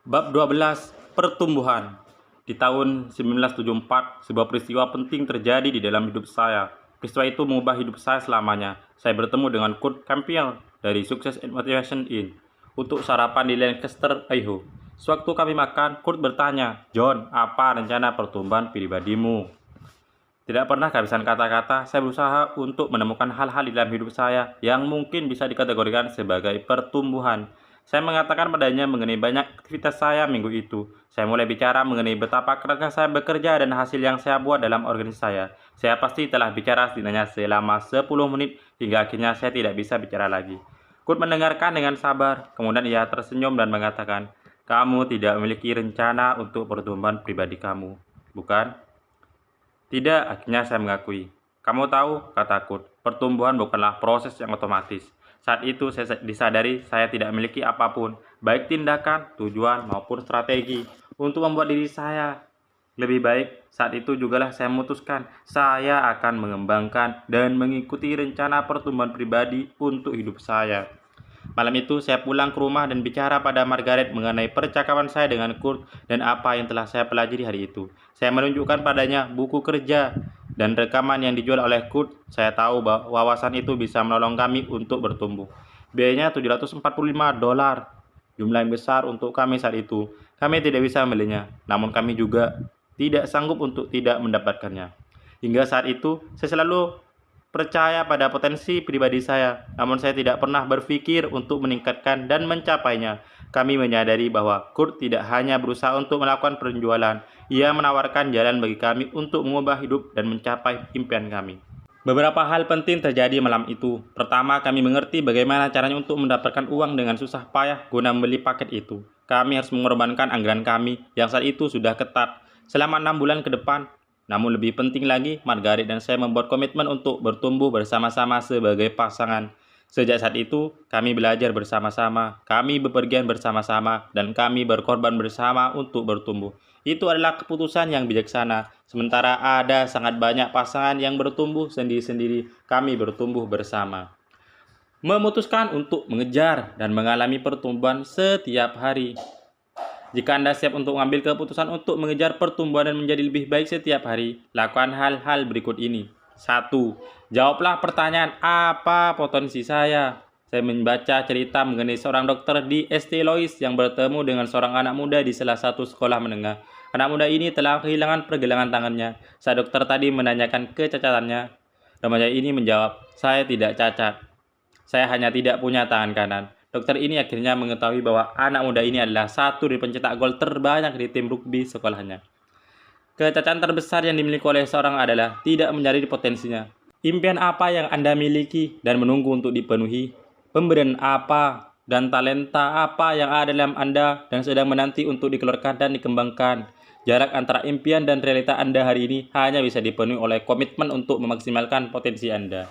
Bab 12. Pertumbuhan. Di tahun 1974, sebuah peristiwa penting terjadi di dalam hidup saya. Peristiwa itu mengubah hidup saya selamanya. Saya bertemu dengan Kurt Campbell dari Success and Motivation Inc. untuk sarapan di Lancaster, Ohio. Sewaktu kami makan, Kurt bertanya, "John, apa rencana pertumbuhan pribadimu?" Tidak pernah kehabisan kata-kata, saya berusaha untuk menemukan hal-hal di dalam hidup saya yang mungkin bisa dikategorikan sebagai pertumbuhan. Saya mengatakan padanya mengenai banyak aktivitas saya minggu itu. Saya mulai bicara mengenai betapa kerasnya saya bekerja dan hasil yang saya buat dalam organisasi saya. Saya pasti telah bicara setidaknya selama 10 menit hingga akhirnya saya tidak bisa bicara lagi. Kurt mendengarkan dengan sabar, kemudian ia tersenyum dan mengatakan, "Kamu tidak memiliki rencana untuk pertumbuhan pribadi kamu, bukan?" "Tidak," akhirnya saya mengakui. "Kamu tahu," kata Kurt, "pertumbuhan bukanlah proses yang otomatis." Saat itu saya disadari saya tidak memiliki apapun, baik tindakan, tujuan, maupun strategi, untuk membuat diri saya lebih baik. Saat itu jugalah saya memutuskan saya akan mengembangkan dan mengikuti rencana pertumbuhan pribadi untuk hidup saya. Malam itu saya pulang ke rumah dan bicara pada Margaret mengenai percakapan saya dengan Kurt dan apa yang telah saya pelajari hari itu. Saya menunjukkan padanya buku kerja dan rekaman yang dijual oleh Kurt. Saya tahu bahwa wawasan itu bisa menolong kami untuk bertumbuh. Biayanya $745, jumlah yang besar untuk kami saat itu. Kami tidak bisa membelinya, namun kami juga tidak sanggup untuk tidak mendapatkannya. Hingga saat itu, saya selalu percaya pada potensi pribadi saya, namun saya tidak pernah berpikir untuk meningkatkan dan mencapainya. Kami menyadari bahwa Kurt tidak hanya berusaha untuk melakukan penjualan, ia menawarkan jalan bagi kami untuk mengubah hidup dan mencapai impian kami. Beberapa hal penting terjadi malam itu. Pertama, kami mengerti bagaimana caranya untuk mendapatkan uang dengan susah payah guna membeli paket itu. Kami harus mengorbankan anggaran kami yang saat itu sudah ketat selama 6 bulan ke depan. Namun lebih penting lagi, Margaret dan saya membuat komitmen untuk bertumbuh bersama-sama sebagai pasangan. Sejak saat itu, kami belajar bersama-sama, kami bepergian bersama-sama, dan kami berkorban bersama untuk bertumbuh. Itu adalah keputusan yang bijaksana. Sementara ada sangat banyak pasangan yang bertumbuh sendiri-sendiri, kami bertumbuh bersama. Memutuskan untuk mengejar dan mengalami pertumbuhan setiap hari. Jika Anda siap untuk mengambil keputusan untuk mengejar pertumbuhan dan menjadi lebih baik setiap hari, lakukan hal-hal berikut ini. 1. Jawablah pertanyaan, apa potensi saya? Saya membaca cerita mengenai seorang dokter di St. Louis yang bertemu dengan seorang anak muda di salah satu sekolah menengah. Anak muda ini telah kehilangan pergelangan tangannya. Saat dokter tadi menanyakan kecacatannya, remaja ini menjawab, "Saya tidak cacat. Saya hanya tidak punya tangan kanan." Dokter ini akhirnya mengetahui bahwa anak muda ini adalah satu dari pencetak gol terbanyak di tim rugby sekolahnya. Kecacatan terbesar yang dimiliki oleh seorang adalah tidak mencari potensinya. Impian apa yang Anda miliki dan menunggu untuk dipenuhi? Pemberian apa dan talenta apa yang ada dalam Anda dan sedang menanti untuk dikeluarkan dan dikembangkan? Jarak antara impian dan realita Anda hari ini hanya bisa dipenuhi oleh komitmen untuk memaksimalkan potensi Anda.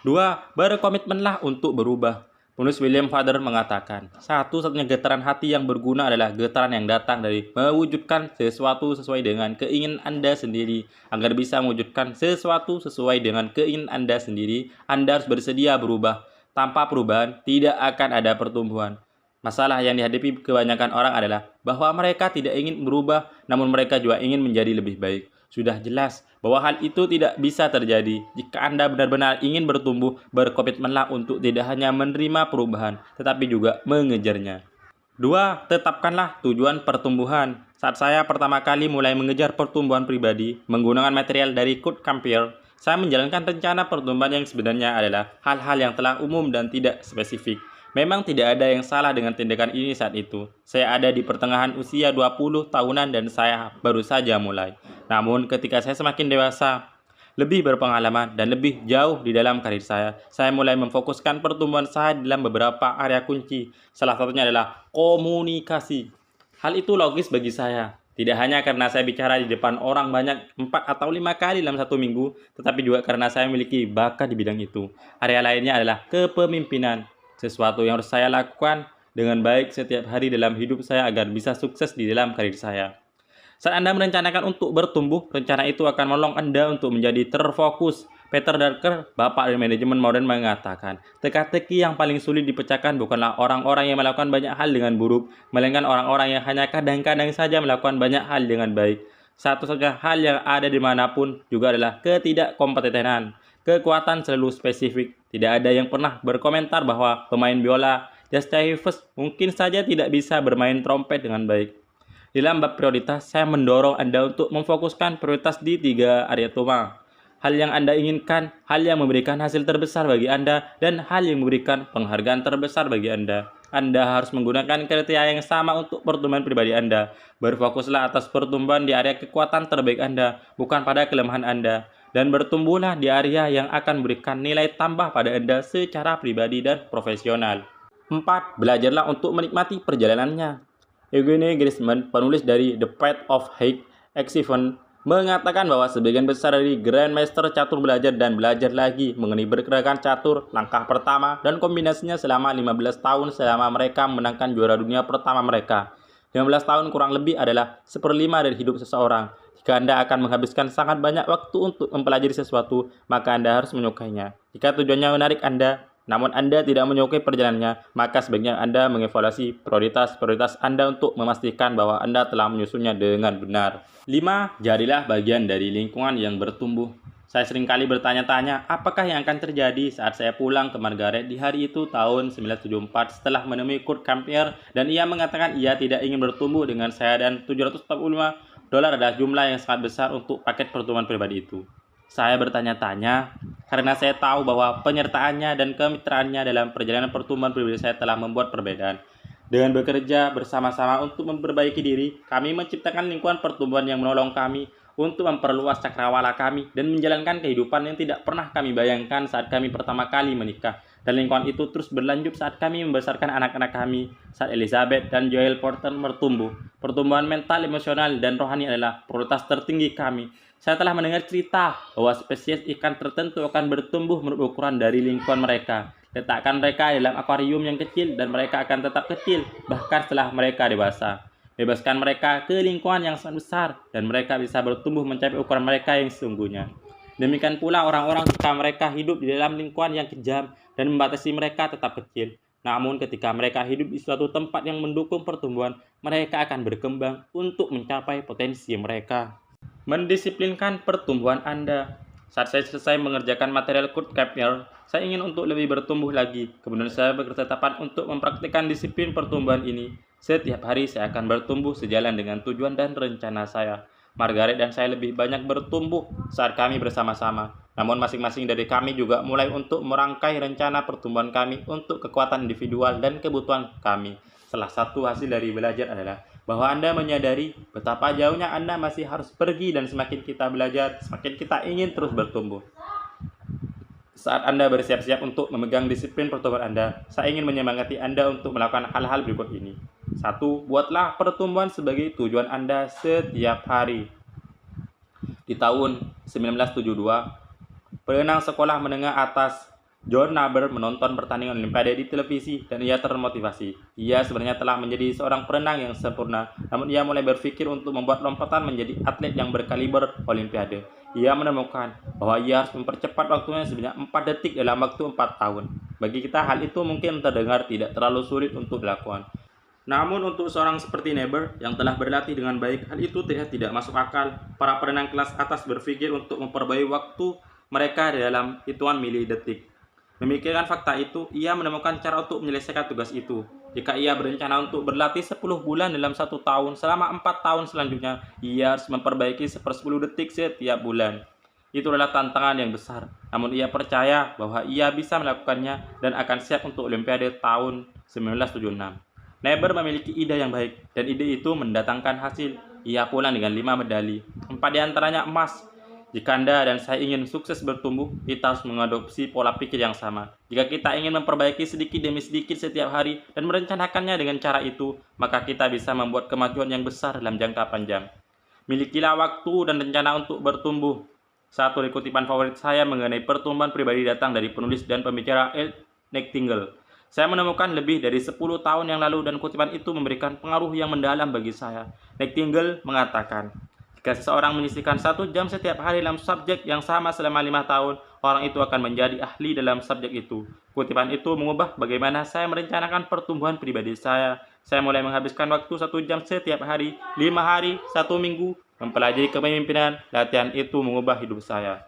2. Berkomitmenlah untuk berubah. Penulis William Fader mengatakan, satu-satunya getaran hati yang berguna adalah getaran yang datang dari mewujudkan sesuatu sesuai dengan keinginan Anda sendiri. Agar bisa mewujudkan sesuatu sesuai dengan keinginan Anda sendiri, Anda harus bersedia berubah. Tanpa perubahan, tidak akan ada pertumbuhan. Masalah yang dihadapi kebanyakan orang adalah bahwa mereka tidak ingin berubah, namun mereka juga ingin menjadi lebih baik. Sudah jelas bahwa hal itu tidak bisa terjadi. Jika Anda benar-benar ingin bertumbuh, berkomitmenlah untuk tidak hanya menerima perubahan, tetapi juga mengejarnya. 2. Tetapkanlah tujuan pertumbuhan. Saat saya pertama kali mulai mengejar pertumbuhan pribadi menggunakan material dari Kurt Campbell, saya menjalankan rencana pertumbuhan yang sebenarnya adalah hal-hal yang telah umum dan tidak spesifik. Memang tidak ada yang salah dengan tindakan ini saat itu. Saya ada di pertengahan usia 20 tahunan dan saya baru saja mulai. Namun ketika saya semakin dewasa, lebih berpengalaman dan lebih jauh di dalam karir saya mulai memfokuskan pertumbuhan saya dalam beberapa area kunci. Salah satunya adalah komunikasi. Hal itu logis bagi saya. Tidak hanya karena saya bicara di depan orang banyak 4 atau 5 kali dalam satu minggu, tetapi juga karena saya memiliki bakat di bidang itu. Area lainnya adalah kepemimpinan. Sesuatu yang harus saya lakukan dengan baik setiap hari dalam hidup saya agar bisa sukses di dalam karir saya. Saat Anda merencanakan untuk bertumbuh, rencana itu akan menolong Anda untuk menjadi terfokus. Peter Drucker, bapak dari manajemen modern, mengatakan, teka-teki yang paling sulit dipecahkan bukanlah orang-orang yang melakukan banyak hal dengan buruk, melainkan orang-orang yang hanya kadang-kadang saja melakukan banyak hal dengan baik. Satu saja hal yang ada dimanapun juga adalah ketidakkompetenan. Kekuatan selalu spesifik. Tidak ada yang pernah berkomentar bahwa pemain biola Jazz Stuyvesant mungkin saja tidak bisa bermain trompet dengan baik. Dalam bab prioritas, saya mendorong Anda untuk memfokuskan prioritas di 3 area utama. Hal yang Anda inginkan, hal yang memberikan hasil terbesar bagi Anda, dan hal yang memberikan penghargaan terbesar bagi Anda. Anda harus menggunakan kriteria yang sama untuk pertumbuhan pribadi Anda. Berfokuslah atas pertumbuhan di area kekuatan terbaik Anda, bukan pada kelemahan Anda. Dan bertumbuhlah di area yang akan memberikan nilai tambah pada Anda secara pribadi dan profesional. 4. Belajarlah untuk menikmati perjalanannya. Eugene Grisman, penulis dari The Path of High Achievement, mengatakan bahwa sebagian besar dari Grandmaster catur belajar dan belajar lagi mengenai bergerakan catur, langkah pertama, dan kombinasinya selama 15 tahun selama mereka memenangkan juara dunia pertama mereka. 15 tahun kurang lebih adalah 1/5 dari hidup seseorang. Jika Anda akan menghabiskan sangat banyak waktu untuk mempelajari sesuatu, maka Anda harus menyukainya. Jika tujuannya menarik Anda, namun Anda tidak menyukai perjalanannya, maka sebaiknya Anda mengevaluasi prioritas Anda untuk memastikan bahwa Anda telah menyusunnya dengan benar. 5. Jadilah bagian dari lingkungan yang bertumbuh. Saya seringkali bertanya-tanya, apakah yang akan terjadi saat saya pulang ke Margaret di hari itu tahun 1974 setelah menemui Kurt Campier, dan ia mengatakan ia tidak ingin bertumbuh dengan saya, dan $745 adalah jumlah yang sangat besar untuk paket pertumbuhan pribadi itu. Saya bertanya-tanya karena saya tahu bahwa penyertaannya dan kemitraannya dalam perjalanan pertumbuhan pribadi saya telah membuat perbedaan. Dengan bekerja bersama-sama untuk memperbaiki diri, kami menciptakan lingkungan pertumbuhan yang menolong kami untuk memperluas cakrawala kami dan menjalankan kehidupan yang tidak pernah kami bayangkan saat kami pertama kali menikah. Dan lingkungan itu terus berlanjut saat kami membesarkan anak-anak kami, saat Elizabeth dan Joel Porter bertumbuh. Pertumbuhan mental, emosional, dan rohani adalah prioritas tertinggi kami. Saya telah mendengar cerita bahwa spesies ikan tertentu akan bertumbuh menurut ukuran dari lingkungan mereka. Letakkan mereka dalam akuarium yang kecil dan mereka akan tetap kecil bahkan setelah mereka dewasa. Bebaskan mereka ke lingkungan yang sangat besar dan mereka bisa bertumbuh mencapai ukuran mereka yang sesungguhnya. Demikian pula orang-orang jika mereka hidup di dalam lingkungan yang kejam dan membatasi mereka tetap kecil. Namun ketika mereka hidup di suatu tempat yang mendukung pertumbuhan, mereka akan berkembang untuk mencapai potensi mereka. Mendisiplinkan pertumbuhan Anda. Saat saya selesai mengerjakan material Kurt Campier, saya ingin untuk lebih bertumbuh lagi. Kemudian saya bekerja tepat untuk mempraktikkan disiplin pertumbuhan ini. Setiap hari saya akan bertumbuh sejalan dengan tujuan dan rencana saya. Margaret dan saya lebih banyak bertumbuh saat kami bersama-sama. Namun masing-masing dari kami juga mulai untuk merangkai rencana pertumbuhan kami untuk kekuatan individual dan kebutuhan kami. Salah satu hasil dari belajar adalah bahwa Anda menyadari betapa jauhnya Anda masih harus pergi, dan semakin kita belajar, semakin kita ingin terus bertumbuh. Saat Anda bersiap-siap untuk memegang disiplin pertumbuhan Anda, saya ingin menyemangati Anda untuk melakukan hal-hal berikut ini. 1. Buatlah pertumbuhan sebagai tujuan Anda setiap hari. Di tahun 1972, perenang sekolah menengah atas John Naber menonton pertandingan Olimpiade di televisi dan ia termotivasi. Ia sebenarnya telah menjadi seorang perenang yang sempurna, namun ia mulai berpikir untuk membuat lompatan menjadi atlet yang berkaliber Olimpiade. Ia menemukan bahwa ia harus mempercepat waktunya sebanyak 4 detik dalam waktu 4 tahun. Bagi kita hal itu mungkin terdengar tidak terlalu sulit untuk dilakukan. Namun untuk seorang seperti Naber yang telah berlatih dengan baik, hal itu tidak masuk akal. Para perenang kelas atas berpikir untuk memperbaiki waktu mereka dalam hitungan milidetik. Memikirkan fakta itu, ia menemukan cara untuk menyelesaikan tugas itu. Jika ia berencana untuk berlatih 10 bulan dalam 1 tahun, selama 4 tahun selanjutnya, ia harus memperbaiki 1/10 detik setiap bulan. Itu adalah tantangan yang besar, namun ia percaya bahwa ia bisa melakukannya dan akan siap untuk Olimpiade tahun 1976. Naber memiliki ide yang baik, dan ide itu mendatangkan hasil. Ia pulang dengan 5 medali, 4 diantaranya emas. Jika Anda dan saya ingin sukses bertumbuh, kita harus mengadopsi pola pikir yang sama. Jika kita ingin memperbaiki sedikit demi sedikit setiap hari dan merencanakannya dengan cara itu, maka kita bisa membuat kemajuan yang besar dalam jangka panjang. Milikilah waktu dan rencana untuk bertumbuh. Satu dari kutipan favorit saya mengenai pertumbuhan pribadi datang dari penulis dan pembicara Earl Nightingale. Saya menemukan lebih dari 10 tahun yang lalu dan kutipan itu memberikan pengaruh yang mendalam bagi saya. Nightingale mengatakan, jika seseorang menyisihkan 1 jam setiap hari dalam subjek yang sama selama 5 tahun, orang itu akan menjadi ahli dalam subjek itu. Kutipan itu mengubah bagaimana saya merencanakan pertumbuhan pribadi saya. Saya mulai menghabiskan waktu 1 jam setiap hari, 5 hari, 1 minggu, mempelajari kepemimpinan. Latihan itu mengubah hidup saya.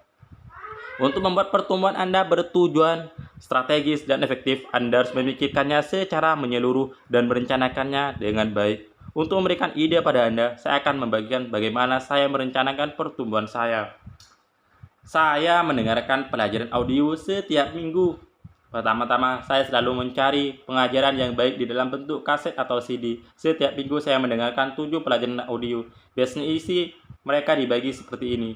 Untuk membuat pertumbuhan Anda bertujuan, strategis, dan efektif, Anda harus memikirkannya secara menyeluruh dan merencanakannya dengan baik. Untuk memberikan ide pada Anda, saya akan membagikan bagaimana saya merencanakan pertumbuhan saya. Saya mendengarkan pelajaran audio setiap minggu. Pertama-tama, saya selalu mencari pengajaran yang baik di dalam bentuk kaset atau CD. Setiap minggu saya mendengarkan 7 pelajaran audio. Biasanya isi mereka dibagi seperti ini.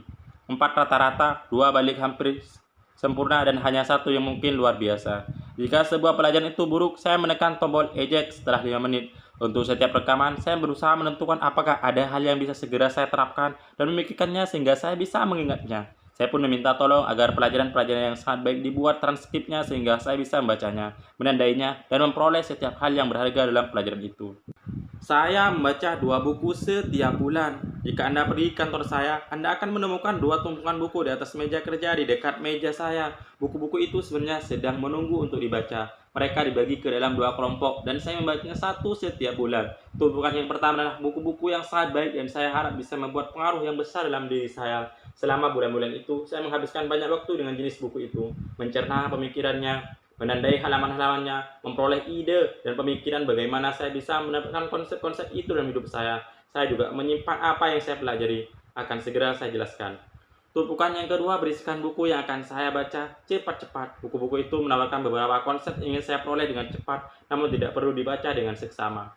4 rata-rata, 2 balik hampir sempurna, dan hanya 1 yang mungkin luar biasa. Jika sebuah pelajaran itu buruk, saya menekan tombol eject setelah 5 menit. Untuk setiap rekaman, saya berusaha menentukan apakah ada hal yang bisa segera saya terapkan dan memikirkannya sehingga saya bisa mengingatnya. Saya pun meminta tolong agar pelajaran-pelajaran yang sangat baik dibuat transkripnya sehingga saya bisa membacanya, menandainya, dan memperoleh setiap hal yang berharga dalam pelajaran itu. Saya membaca 2 buku setiap bulan. Jika Anda pergi ke kantor saya, Anda akan menemukan 2 tumpukan buku di atas meja kerja di dekat meja saya. Buku-buku itu sebenarnya sedang menunggu untuk dibaca. Mereka dibagi ke dalam 2 kelompok dan saya membacanya 1 setiap bulan. Tumpukan yang pertama adalah buku-buku yang sangat baik dan saya harap bisa membuat pengaruh yang besar dalam diri saya. Selama bulan-bulan itu, saya menghabiskan banyak waktu dengan jenis buku itu, mencerna pemikirannya, menandai halaman-halamannya, memperoleh ide dan pemikiran bagaimana saya bisa mendapatkan konsep-konsep itu dalam hidup saya. Saya juga menyimpan apa yang saya pelajari. Akan segera saya jelaskan. Tumpukan yang kedua berisikan buku yang akan saya baca cepat-cepat. Buku-buku itu menawarkan beberapa konsep yang ingin saya peroleh dengan cepat, namun tidak perlu dibaca dengan seksama.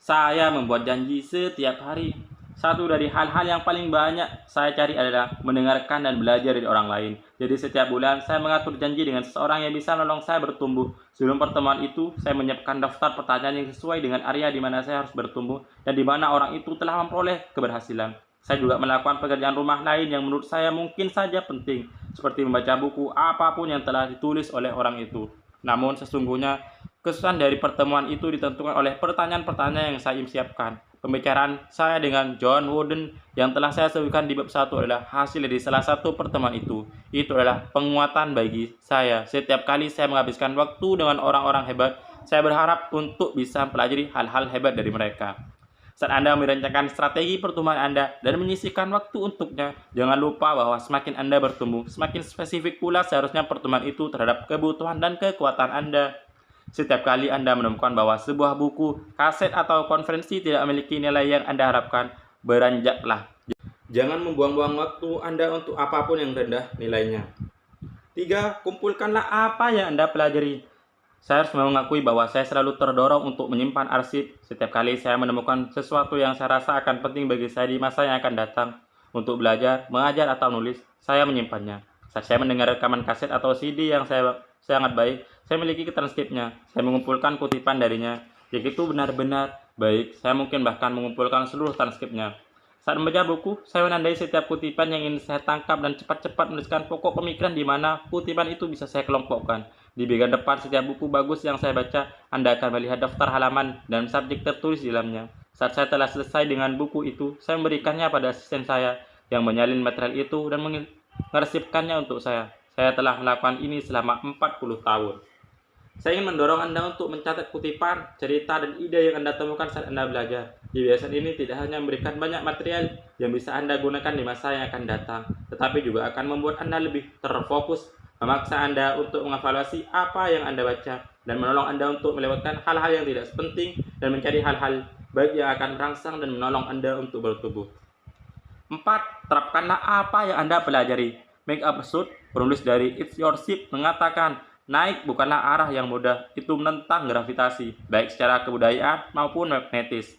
Saya membuat janji setiap hari. Satu dari hal-hal yang paling banyak saya cari adalah mendengarkan dan belajar dari orang lain. Jadi setiap bulan saya mengatur janji dengan seseorang yang bisa menolong saya bertumbuh. Sebelum pertemuan itu, saya menyiapkan daftar pertanyaan yang sesuai dengan area di mana saya harus bertumbuh dan di mana orang itu telah memperoleh keberhasilan. Saya juga melakukan pekerjaan rumah lain yang menurut saya mungkin saja penting, seperti membaca buku apapun yang telah ditulis oleh orang itu. Namun sesungguhnya, kesusahan dari pertemuan itu ditentukan oleh pertanyaan-pertanyaan yang saya siapkan. Pembicaraan saya dengan John Wooden yang telah saya sebutkan di bab 1 adalah hasil dari salah satu pertemuan itu. Itu adalah penguatan bagi saya. Setiap kali saya menghabiskan waktu dengan orang-orang hebat, saya berharap untuk bisa mempelajari hal-hal hebat dari mereka. Saat Anda merencanakan strategi pertumbuhan Anda dan menyisihkan waktu untuknya, jangan lupa bahwa semakin Anda bertumbuh, semakin spesifik pula seharusnya pertumbuhan itu terhadap kebutuhan dan kekuatan Anda. Setiap kali Anda menemukan bahwa sebuah buku, kaset, atau konferensi tidak memiliki nilai yang Anda harapkan, beranjaklah. Jangan membuang-buang waktu Anda untuk apapun yang rendah nilainya. 3. Kumpulkanlah apa yang Anda pelajari. Saya harus mengakui bahwa saya selalu terdorong untuk menyimpan arsip. Setiap kali saya menemukan sesuatu yang saya rasa akan penting bagi saya di masa yang akan datang, untuk belajar, mengajar, atau menulis, saya menyimpannya. Saat saya mendengar rekaman kaset atau CD yang sangat baik, saya memiliki transkripnya. Saya mengumpulkan kutipan darinya. Jika itu benar-benar baik, saya mungkin bahkan mengumpulkan seluruh transkripnya. Saat membaca buku, saya menandai setiap kutipan yang ingin saya tangkap dan cepat-cepat menuliskan pokok pemikiran di mana kutipan itu bisa saya kelompokkan. Di bagian depan setiap buku bagus yang saya baca, Anda akan melihat daftar halaman dan subjek tertulis di dalamnya. Saat saya telah selesai dengan buku itu, saya memberikannya pada asisten saya yang menyalin material itu dan mengarsipkannya untuk saya. Saya telah melakukan ini selama 40 tahun. Saya ingin mendorong Anda untuk mencatat kutipan, cerita, dan ide yang Anda temukan saat Anda belajar. Kebiasaan ini tidak hanya memberikan banyak material yang bisa Anda gunakan di masa yang akan datang, tetapi juga akan membuat Anda lebih terfokus, memaksa Anda untuk mengevaluasi apa yang Anda baca, dan menolong Anda untuk melewatkan hal-hal yang tidak penting dan mencari hal-hal baik yang akan merangsang dan menolong Anda untuk bertumbuh. 4. Terapkanlah apa yang Anda pelajari. Make Up a Suit, penulis dari It's Your Ship, mengatakan, naik bukanlah arah yang mudah, itu menentang gravitasi, baik secara kebudayaan maupun magnetis.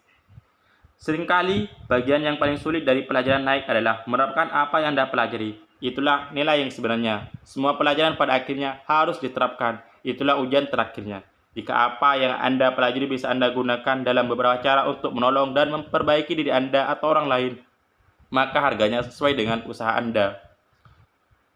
Seringkali, bagian yang paling sulit dari pelajaran naik adalah menerapkan apa yang Anda pelajari. Itulah nilai yang sebenarnya. Semua pelajaran pada akhirnya harus diterapkan. Itulah ujian terakhirnya. Jika apa yang Anda pelajari bisa Anda gunakan dalam beberapa cara untuk menolong dan memperbaiki diri Anda atau orang lain, maka harganya sesuai dengan usaha Anda.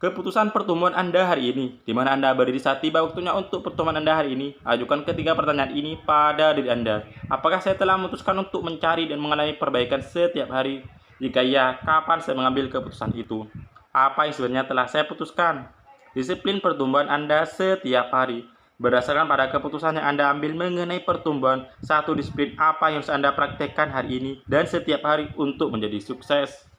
Keputusan pertumbuhan Anda hari ini, di mana Anda berdiri saat tiba waktunya untuk pertumbuhan Anda hari ini. Ajukan ketiga pertanyaan ini pada diri Anda. Apakah saya telah memutuskan untuk mencari dan mengalami perbaikan setiap hari? Jika iya, kapan saya mengambil keputusan itu? Apa yang sebenarnya telah saya putuskan? disiplin pertumbuhan Anda setiap hari. Berdasarkan pada keputusan yang Anda ambil mengenai pertumbuhan, satu disiplin apa yang harus Anda praktekkan hari ini dan setiap hari untuk menjadi sukses.